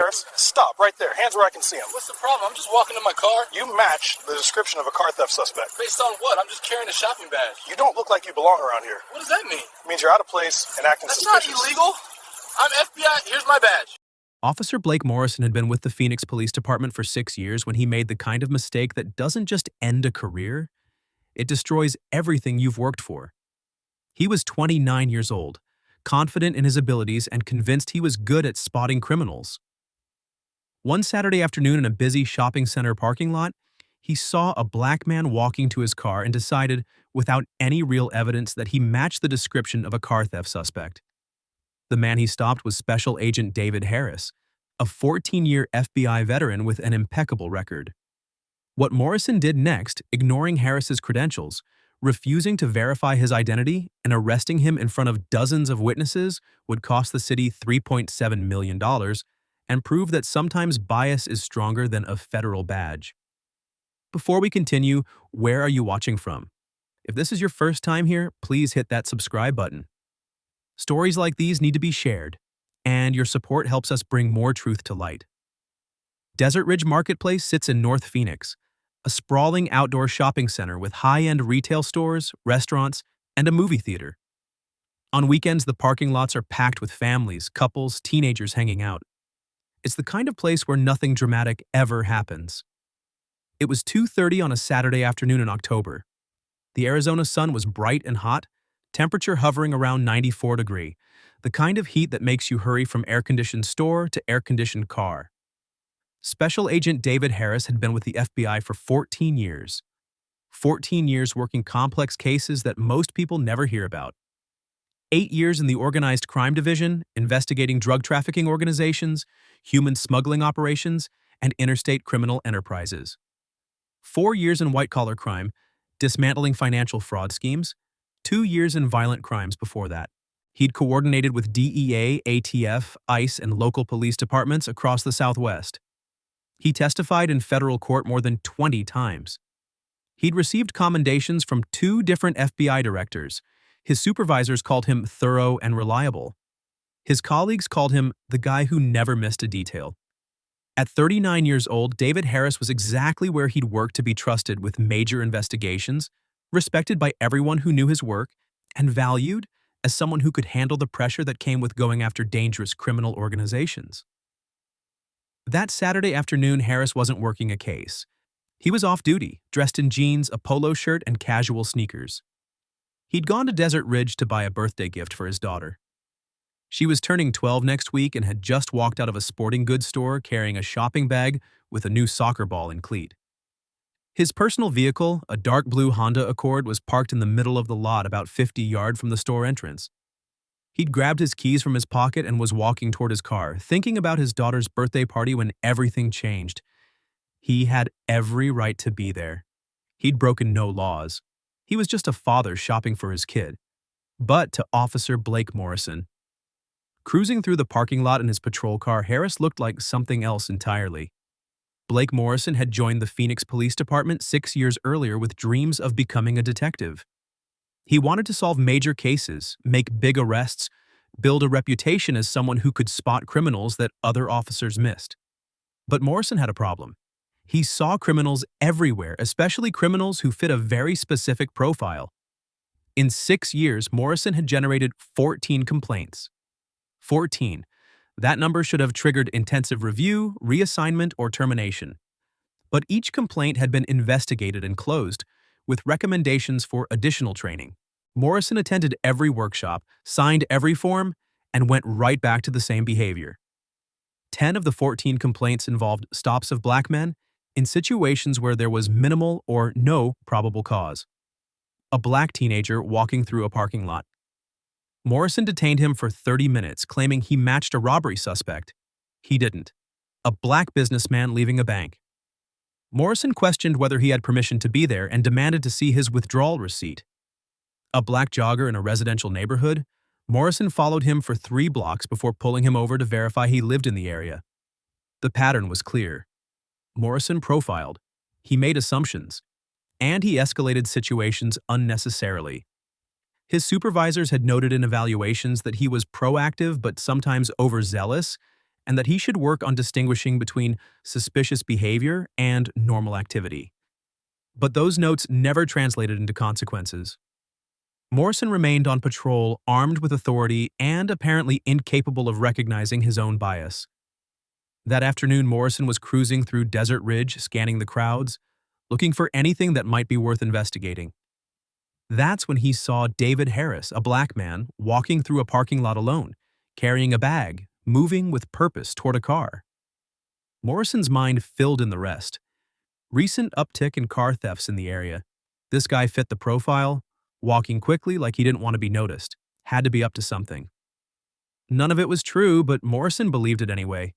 Harris, stop right there. Hands where I can see them. What's the problem? I'm just walking to my car. You match the description of a car theft suspect. Based on what? I'm just carrying a shopping badge. You don't look like you belong around here. What does that mean? It means you're out of place and acting suspicious. That's not illegal. I'm FBI. Here's my badge. Officer Blake Morrison had been with the Phoenix Police Department for 6 years when he made the kind of mistake that doesn't just end a career, it destroys everything you've worked for. He was 29 years old, confident in his abilities and convinced he was good at spotting criminals. One Saturday afternoon in a busy shopping center parking lot, he saw a black man walking to his car and decided, without any real evidence, that he matched the description of a car theft suspect. The man he stopped was Special Agent David Harris, a 14-year FBI veteran with an impeccable record. What Morrison did next, ignoring Harris's credentials, refusing to verify his identity, and arresting him in front of dozens of witnesses, would cost the city $3.7 million and prove that sometimes bias is stronger than a federal badge. Before we continue, where are you watching from? If this is your first time here, please hit that subscribe button. Stories like these need to be shared, and your support helps us bring more truth to light. Desert Ridge Marketplace sits in North Phoenix, a sprawling outdoor shopping center with high-end retail stores, restaurants, and a movie theater. On weekends, the parking lots are packed with families, couples, teenagers hanging out. It's the kind of place where nothing dramatic ever happens. It was 2:30 on a Saturday afternoon in October. The Arizona sun was bright and hot, temperature hovering around 94 degrees, the kind of heat that makes you hurry from air-conditioned store to air-conditioned car. Special Agent David Harris had been with the FBI for 14 years. 14 years working complex cases that most people never hear about. 8 years in the Organized Crime Division, investigating drug trafficking organizations, human smuggling operations, and interstate criminal enterprises. 4 years in white-collar crime, dismantling financial fraud schemes. 2 years in violent crimes before that. He'd coordinated with DEA, ATF, ICE, and local police departments across the Southwest. He testified in federal court more than 20 times. He'd received commendations from 2 different FBI directors. His supervisors called him thorough and reliable. His colleagues called him the guy who never missed a detail. At 39 years old, David Harris was exactly where he'd worked to be trusted with major investigations, respected by everyone who knew his work, and valued as someone who could handle the pressure that came with going after dangerous criminal organizations. That Saturday afternoon, Harris wasn't working a case. He was off duty, dressed in jeans, a polo shirt, and casual sneakers. He'd gone to Desert Ridge to buy a birthday gift for his daughter. She was turning 12 next week and had just walked out of a sporting goods store carrying a shopping bag with a new soccer ball and cleat. His personal vehicle, a dark blue Honda Accord, was parked in the middle of the lot about 50 yards from the store entrance. He'd grabbed his keys from his pocket and was walking toward his car, thinking about his daughter's birthday party when everything changed. He had every right to be there. He'd broken no laws. He was just a father shopping for his kid. But to Officer Blake Morrison. Cruising through the parking lot in his patrol car, Harris looked like something else entirely. Blake Morrison had joined the Phoenix Police Department 6 years earlier with dreams of becoming a detective. He wanted to solve major cases, make big arrests, build a reputation as someone who could spot criminals that other officers missed. But Morrison had a problem. He saw criminals everywhere, especially criminals who fit a very specific profile. In 6 years, Morrison had generated 14 complaints. 14. That number should have triggered intensive review, reassignment, or termination. But each complaint had been investigated and closed, with recommendations for additional training. Morrison attended every workshop, signed every form, and went right back to the same behavior. 10 of the 14 complaints involved stops of black men in situations where there was minimal or no probable cause. A black teenager walking through a parking lot. Morrison detained him for 30 minutes, claiming he matched a robbery suspect. He didn't. A black businessman leaving a bank. Morrison questioned whether he had permission to be there and demanded to see his withdrawal receipt. A black jogger in a residential neighborhood. Morrison followed him for 3 blocks before pulling him over to verify he lived in the area. The pattern was clear. Morrison profiled. He made assumptions. And he escalated situations unnecessarily. His supervisors had noted in evaluations that he was proactive but sometimes overzealous, and that he should work on distinguishing between suspicious behavior and normal activity. But those notes never translated into consequences. Morrison remained on patrol, armed with authority and apparently incapable of recognizing his own bias. That afternoon, Morrison was cruising through Desert Ridge, scanning the crowds, looking for anything that might be worth investigating. That's when he saw David Harris, a black man, walking through a parking lot alone, carrying a bag, moving with purpose toward a car. Morrison's mind filled in the rest. Recent uptick in car thefts in the area. This guy fit the profile, walking quickly like he didn't want to be noticed. Had to be up to something. None of it was true, but Morrison believed it anyway.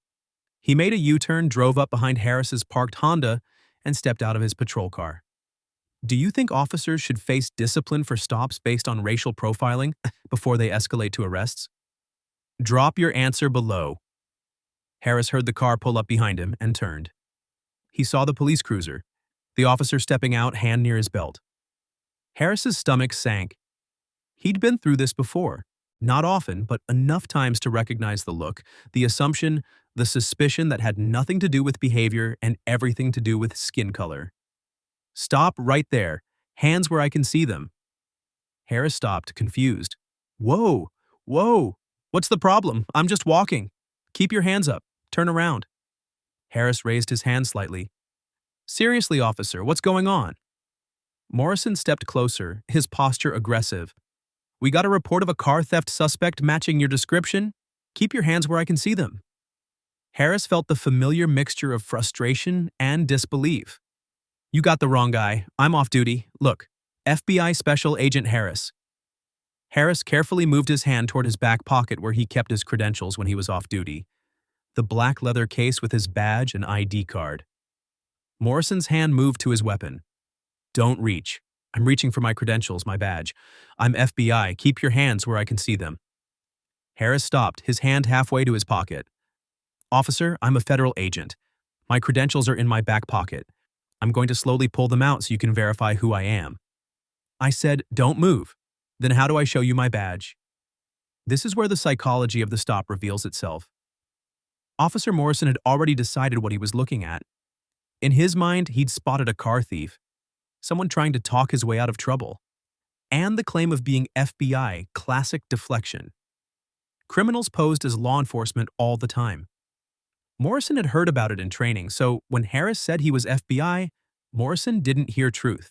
He made a U-turn, drove up behind Harris's parked Honda, and stepped out of his patrol car. Do you think officers should face discipline for stops based on racial profiling before they escalate to arrests? Drop your answer below. Harris heard the car pull up behind him and turned. He saw the police cruiser, the officer stepping out, hand near his belt. Harris's stomach sank. He'd been through this before, not often, but enough times to recognize the look, the assumption, the suspicion that had nothing to do with behavior and everything to do with skin color. Stop right there. Hands where I can see them. Harris stopped, confused. Whoa, whoa, what's the problem? I'm just walking. Keep your hands up. Turn around. Harris raised his hand slightly. Seriously, officer, what's going on? Morrison stepped closer, his posture aggressive. We got a report of a car theft suspect matching your description. Keep your hands where I can see them. Harris felt the familiar mixture of frustration and disbelief. You got the wrong guy. I'm off duty. Look, FBI Special Agent Harris. Harris carefully moved his hand toward his back pocket where he kept his credentials when he was off duty. The black leather case with his badge and ID card. Morrison's hand moved to his weapon. Don't reach. I'm reaching for my credentials, my badge. I'm FBI. Keep your hands where I can see them. Harris stopped, his hand halfway to his pocket. Officer, I'm a federal agent. My credentials are in my back pocket. I'm going to slowly pull them out so you can verify who I am. I said, don't move. Then how do I show you my badge? This is where the psychology of the stop reveals itself. Officer Morrison had already decided what he was looking at. In his mind, he'd spotted a car thief, someone trying to talk his way out of trouble, and the claim of being FBI, classic deflection. Criminals posed as law enforcement all the time. Morrison had heard about it in training, so when Harris said he was FBI, Morrison didn't hear truth.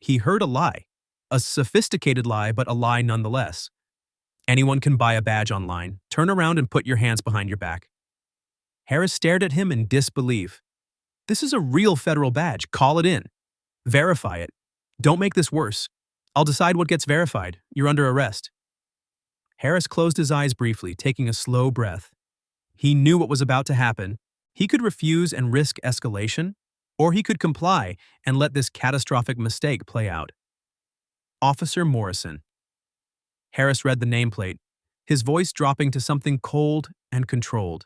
He heard a lie. A sophisticated lie, but a lie nonetheless. Anyone can buy a badge online. Turn around and put your hands behind your back. Harris stared at him in disbelief. This is a real federal badge. Call it in. Verify it. Don't make this worse. I'll decide what gets verified. You're under arrest. Harris closed his eyes briefly, taking a slow breath. He knew what was about to happen. He could refuse and risk escalation, or he could comply and let this catastrophic mistake play out. Officer Morrison. Harris read the nameplate, his voice dropping to something cold and controlled.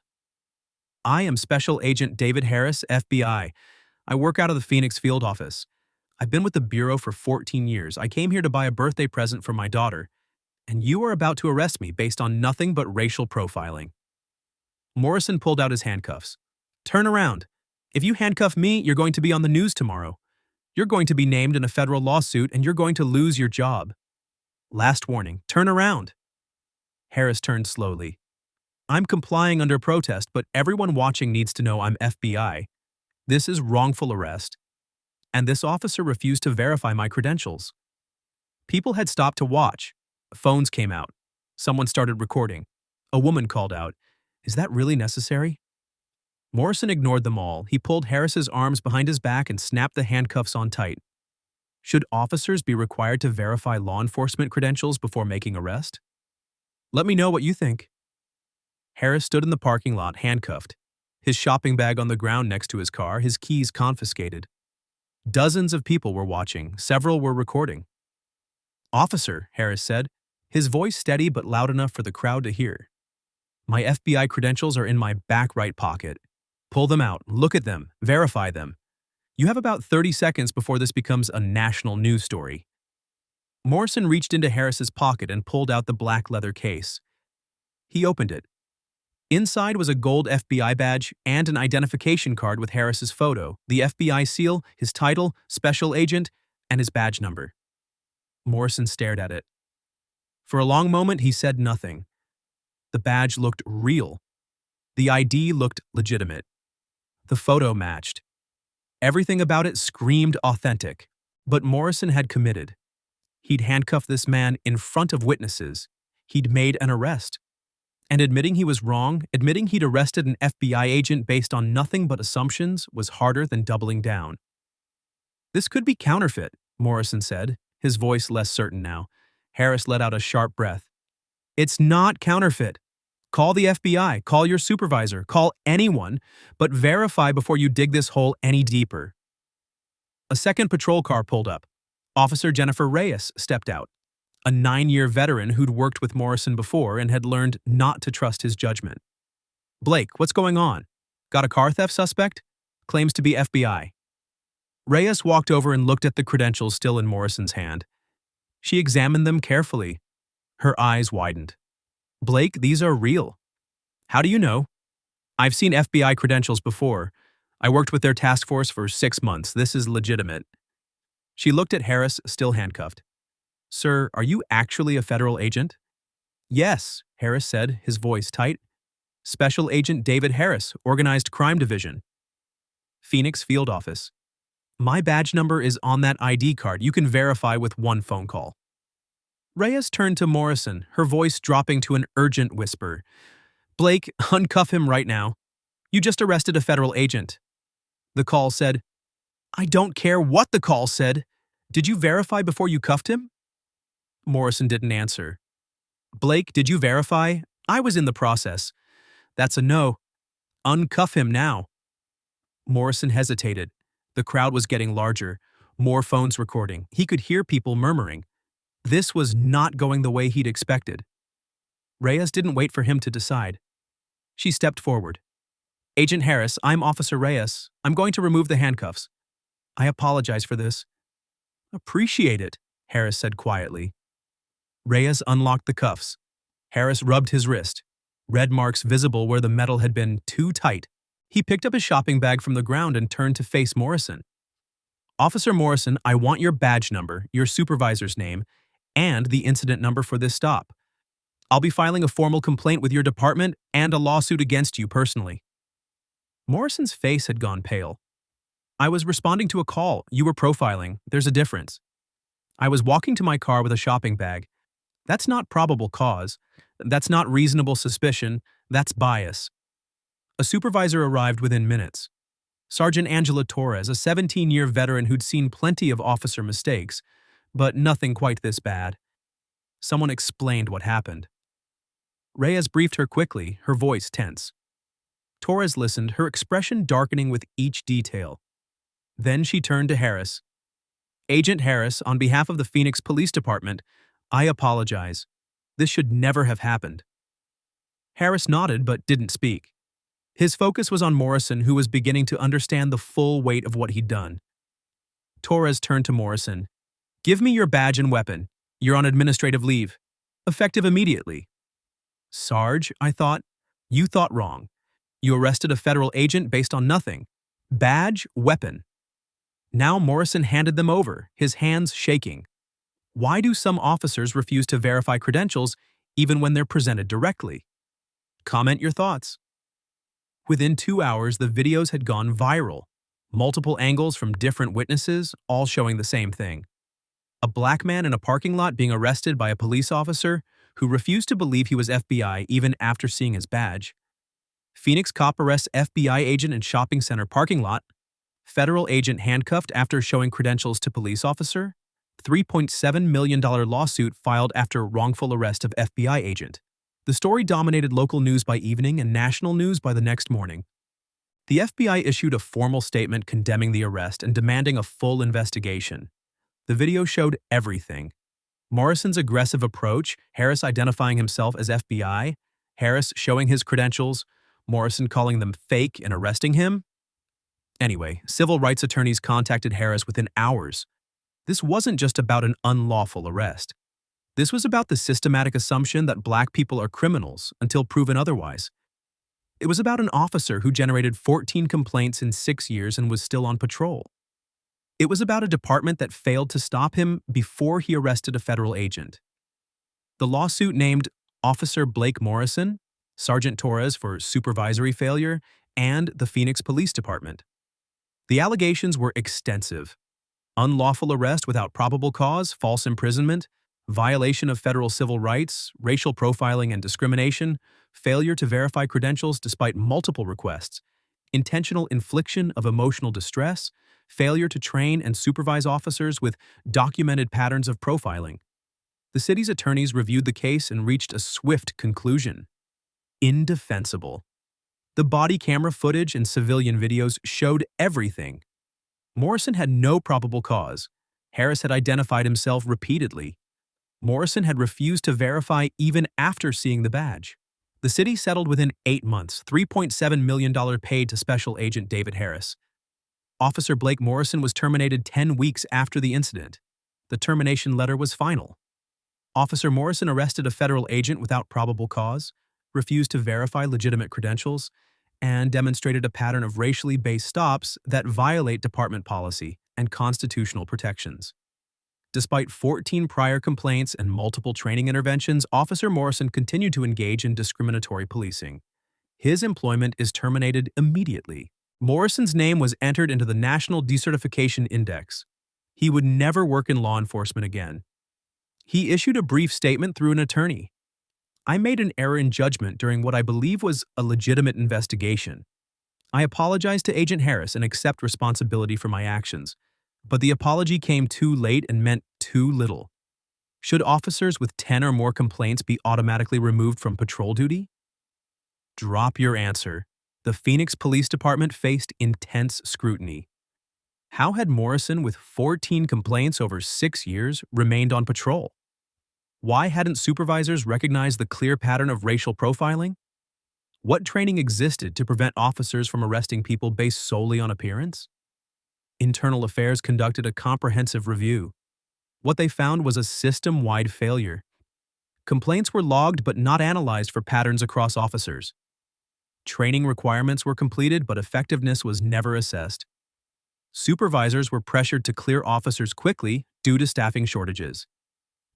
I am Special Agent David Harris, FBI. I work out of the Phoenix field office. I've been with the Bureau for 14 years. I came here to buy a birthday present for my daughter, and you are about to arrest me based on nothing but racial profiling. Morrison pulled out his handcuffs. Turn around. If you handcuff me, you're going to be on the news tomorrow. You're going to be named in a federal lawsuit and you're going to lose your job. Last warning, turn around. Harris turned slowly. I'm complying under protest, but everyone watching needs to know I'm FBI. This is wrongful arrest. And this officer refused to verify my credentials. People had stopped to watch. Phones came out. Someone started recording. A woman called out, Is that really necessary? Morrison ignored them all. He pulled Harris's arms behind his back and snapped the handcuffs on tight. Should officers be required to verify law enforcement credentials before making arrest? Let me know what you think. Harris stood in the parking lot, handcuffed, his shopping bag on the ground next to his car, his keys confiscated. Dozens of people were watching. Several were recording. Officer, Harris said, his voice steady but loud enough for the crowd to hear. My FBI credentials are in my back right pocket. Pull them out, look at them, verify them. You have about 30 seconds before this becomes a national news story. Morrison reached into Harris's pocket and pulled out the black leather case. He opened it. Inside was a gold FBI badge and an identification card with Harris's photo, the FBI seal, his title, special agent, and his badge number. Morrison stared at it. For a long moment, he said nothing. The badge looked real. The ID looked legitimate. The photo matched. Everything about it screamed authentic. But Morrison had committed. He'd handcuffed this man in front of witnesses. He'd made an arrest. And admitting he was wrong, admitting he'd arrested an FBI agent based on nothing but assumptions, was harder than doubling down. "This could be counterfeit," Morrison said, his voice less certain now. Harris let out a sharp breath. "It's not counterfeit. Call the FBI, call your supervisor, call anyone, but verify before you dig this hole any deeper." A second patrol car pulled up. Officer Jennifer Reyes stepped out, a 9-year veteran who'd worked with Morrison before and had learned not to trust his judgment. "Blake, what's going on? Got a car theft suspect? Claims to be FBI." Reyes walked over and looked at the credentials still in Morrison's hand. She examined them carefully. Her eyes widened. "Blake, these are real." "How do you know?" "I've seen FBI credentials before. I worked with their task force for 6 months. This is legitimate." She looked at Harris, still handcuffed. "Sir, are you actually a federal agent?" "Yes," Harris said, his voice tight. "Special Agent David Harris, Organized Crime Division." "Phoenix Field Office." "My badge number is on that ID card. You can verify with one phone call." Reyes turned to Morrison, her voice dropping to an urgent whisper. "Blake, uncuff him right now. You just arrested a federal agent." The call said, "I don't care what the call said. Did you verify before you cuffed him?" Morrison didn't answer. "Blake, did you verify? I was in the process." "That's a no. Uncuff him now." Morrison hesitated. The crowd was getting larger, more phones recording. He could hear people murmuring. This was not going the way he'd expected. Reyes didn't wait for him to decide. She stepped forward. "Agent Harris, I'm Officer Reyes. I'm going to remove the handcuffs. I apologize for this." "Appreciate it," Harris said quietly. Reyes unlocked the cuffs. Harris rubbed his wrist, red marks visible where the metal had been too tight. He picked up his shopping bag from the ground and turned to face Morrison. "Officer Morrison, I want your badge number, your supervisor's name, and the incident number for this stop. I'll be filing a formal complaint with your department and a lawsuit against you personally." Morrison's face had gone pale. "I was responding to a call. You were profiling. There's a difference. I was walking to my car with a shopping bag. That's not probable cause. That's not reasonable suspicion. That's bias." A supervisor arrived within minutes. Sergeant Angela Torres, a 17-year veteran who'd seen plenty of officer mistakes, but nothing quite this bad. Someone explained what happened. Reyes briefed her quickly, her voice tense. Torres listened, her expression darkening with each detail. Then she turned to Harris. "Agent Harris, on behalf of the Phoenix Police Department, I apologize. This should never have happened." Harris nodded but didn't speak. His focus was on Morrison, who was beginning to understand the full weight of what he'd done. Torres turned to Morrison. "Give me your badge and weapon. You're on administrative leave. Effective immediately." "Sarge," I thought. "You thought wrong. You arrested a federal agent based on nothing. Badge, weapon." Now Morrison handed them over, his hands shaking. Why do some officers refuse to verify credentials even when they're presented directly? Comment your thoughts. Within 2 hours, the videos had gone viral. Multiple angles from different witnesses, all showing the same thing. A black man in a parking lot being arrested by a police officer who refused to believe he was FBI even after seeing his badge. Phoenix cop arrests FBI agent in shopping center parking lot. Federal agent handcuffed after showing credentials to police officer. $3.7 million lawsuit filed after wrongful arrest of FBI agent. The story dominated local news by evening and national news by the next morning. The FBI issued a formal statement condemning the arrest and demanding a full investigation. The video showed everything. Morrison's aggressive approach, Harris identifying himself as FBI, Harris showing his credentials, Morrison calling them fake and arresting him. Anyway, civil rights attorneys contacted Harris within hours. This wasn't just about an unlawful arrest. This was about the systematic assumption that black people are criminals until proven otherwise. It was about an officer who generated 14 complaints in 6 years and was still on patrol. It was about a department that failed to stop him before he arrested a federal agent. The lawsuit named Officer Blake Morrison, Sergeant Torres for supervisory failure, and the Phoenix Police Department. The allegations were extensive: unlawful arrest without probable cause, false imprisonment, violation of federal civil rights, racial profiling and discrimination, failure to verify credentials despite multiple requests, intentional infliction of emotional distress, failure to train and supervise officers with documented patterns of profiling. The city's attorneys reviewed the case and reached a swift conclusion: indefensible. The body camera footage and civilian videos showed everything. Morrison had no probable cause. Harris had identified himself repeatedly. Morrison had refused to verify even after seeing the badge. The city settled within 8 months, $3.7 million paid to Special Agent David Harris. Officer Blake Morrison was terminated 10 weeks after the incident. The termination letter was final. Officer Morrison arrested a federal agent without probable cause, refused to verify legitimate credentials, and demonstrated a pattern of racially based stops that violate department policy and constitutional protections. Despite 14 prior complaints and multiple training interventions, Officer Morrison continued to engage in discriminatory policing. His employment is terminated immediately. Morrison's name was entered into the National Decertification Index. He would never work in law enforcement again. He issued a brief statement through an attorney. "I made an error in judgment during what I believe was a legitimate investigation. I apologize to Agent Harris and accept responsibility for my actions, but the apology came too late and meant too little. Should officers with 10 or more complaints be automatically removed from patrol duty?" Drop your answer. The Phoenix Police Department faced intense scrutiny. How had Morrison, with 14 complaints over 6 years, remained on patrol? Why hadn't supervisors recognized the clear pattern of racial profiling? What training existed to prevent officers from arresting people based solely on appearance? Internal Affairs conducted a comprehensive review. What they found was a system-wide failure. Complaints were logged but not analyzed for patterns across officers. Training requirements were completed, but effectiveness was never assessed. Supervisors were pressured to clear officers quickly due to staffing shortages.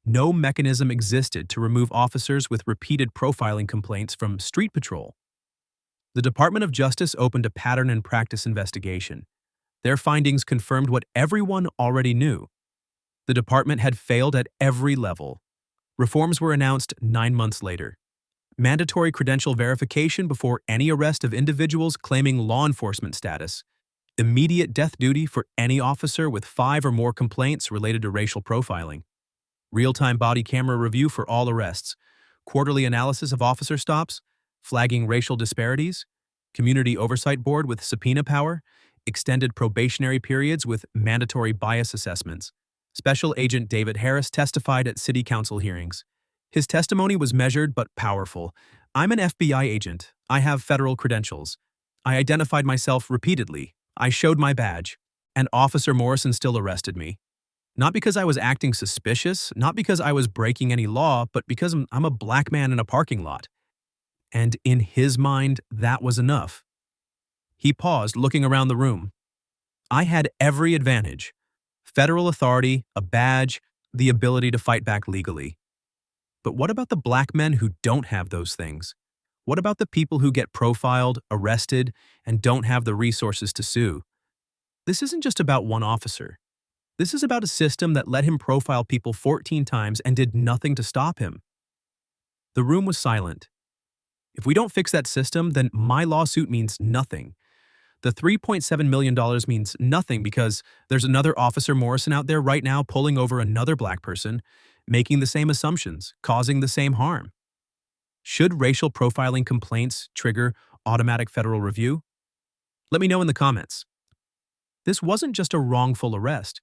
No mechanism existed to remove officers with repeated profiling complaints from street patrol. The Department of Justice opened a pattern and practice investigation. Their findings confirmed what everyone already knew. The department had failed at every level. Reforms were announced 9 months later. Mandatory credential verification before any arrest of individuals claiming law enforcement status. Immediate death duty for any officer with 5 or more complaints related to racial profiling. Real-time body camera review for all arrests. Quarterly analysis of officer stops. Flagging racial disparities. Community oversight board with subpoena power. Extended probationary periods with mandatory bias assessments. Special Agent David Harris testified at City Council hearings. His testimony was measured but powerful. "I'm an FBI agent. I have federal credentials. I identified myself repeatedly. I showed my badge. And Officer Morrison still arrested me. Not because I was acting suspicious, not because I was breaking any law, but because I'm a black man in a parking lot." And in his mind, that was enough. He paused, looking around the room. "I had every advantage: federal authority, a badge, the ability to fight back legally. But what about the black men who don't have those things? What about the people who get profiled, arrested, and don't have the resources to sue? This isn't just about one officer. This is about a system that let him profile people 14 times and did nothing to stop him." The room was silent. "If we don't fix that system, then my lawsuit means nothing. The $3.7 million means nothing because there's another Officer Morrison out there right now pulling over another black person, making the same assumptions, causing the same harm. Should racial profiling complaints trigger automatic federal review? Let me know in the comments." This wasn't just a wrongful arrest.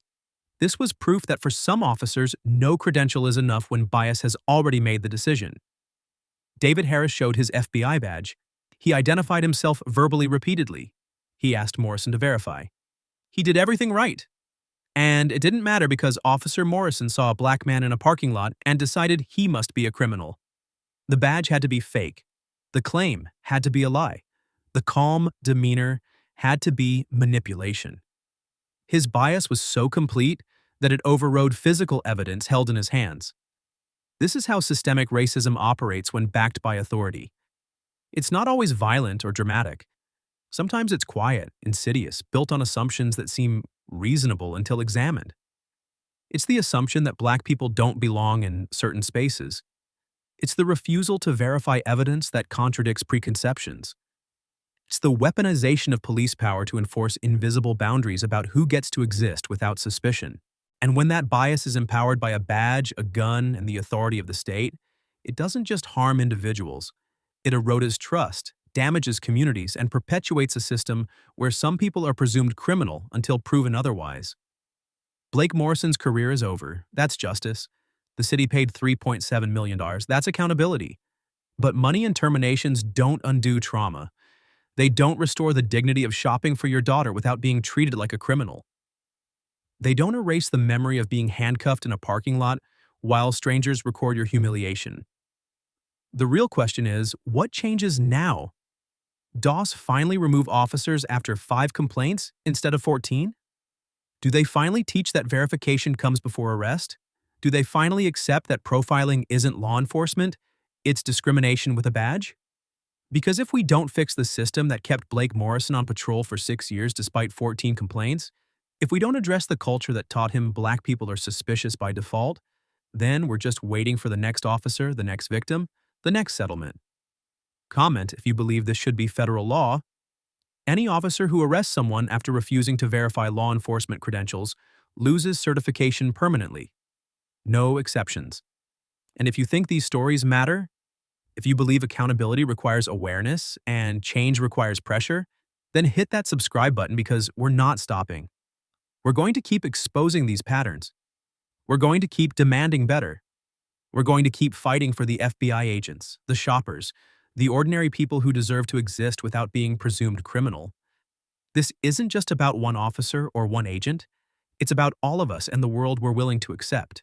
This was proof that for some officers, no credential is enough when bias has already made the decision. David Harris showed his FBI badge. He identified himself verbally repeatedly. He asked Morrison to verify. He did everything right. And it didn't matter because Officer Morrison saw a black man in a parking lot and decided he must be a criminal. The badge had to be fake. The claim had to be a lie. The calm demeanor had to be manipulation. His bias was so complete that it overrode physical evidence held in his hands. This is how systemic racism operates when backed by authority. It's not always violent or dramatic. Sometimes it's quiet, insidious, built on assumptions that seem reasonable until examined. It's the assumption that black people don't belong in certain spaces. It's the refusal to verify evidence that contradicts preconceptions. It's the weaponization of police power to enforce invisible boundaries about who gets to exist without suspicion. And when that bias is empowered by a badge, a gun, and the authority of the state, it doesn't just harm individuals. It erodes trust, damages communities, and perpetuates a system where some people are presumed criminal until proven otherwise. Blake Morrison's career is over. That's justice. The city paid $3.7 million. That's accountability. But money and terminations don't undo trauma. They don't restore the dignity of shopping for your daughter without being treated like a criminal. They don't erase the memory of being handcuffed in a parking lot while strangers record your humiliation. The real question is, what changes now? DOS finally remove officers after 5 complaints instead of 14? Do they finally teach that verification comes before arrest? Do they finally accept that profiling isn't law enforcement, it's discrimination with a badge? Because if we don't fix the system that kept Blake Morrison on patrol for 6 years despite 14 complaints, if we don't address the culture that taught him black people are suspicious by default, then we're just waiting for the next officer, the next victim, the next settlement. Comment if you believe this should be federal law. Any officer who arrests someone after refusing to verify law enforcement credentials loses certification permanently. No exceptions. And if you think these stories matter, if you believe accountability requires awareness and change requires pressure, then hit that subscribe button because we're not stopping. We're going to keep exposing these patterns. We're going to keep demanding better. We're going to keep fighting for the FBI agents, the shoppers, the ordinary people who deserve to exist without being presumed criminal. This isn't just about one officer or one agent. It's about all of us and the world we're willing to accept.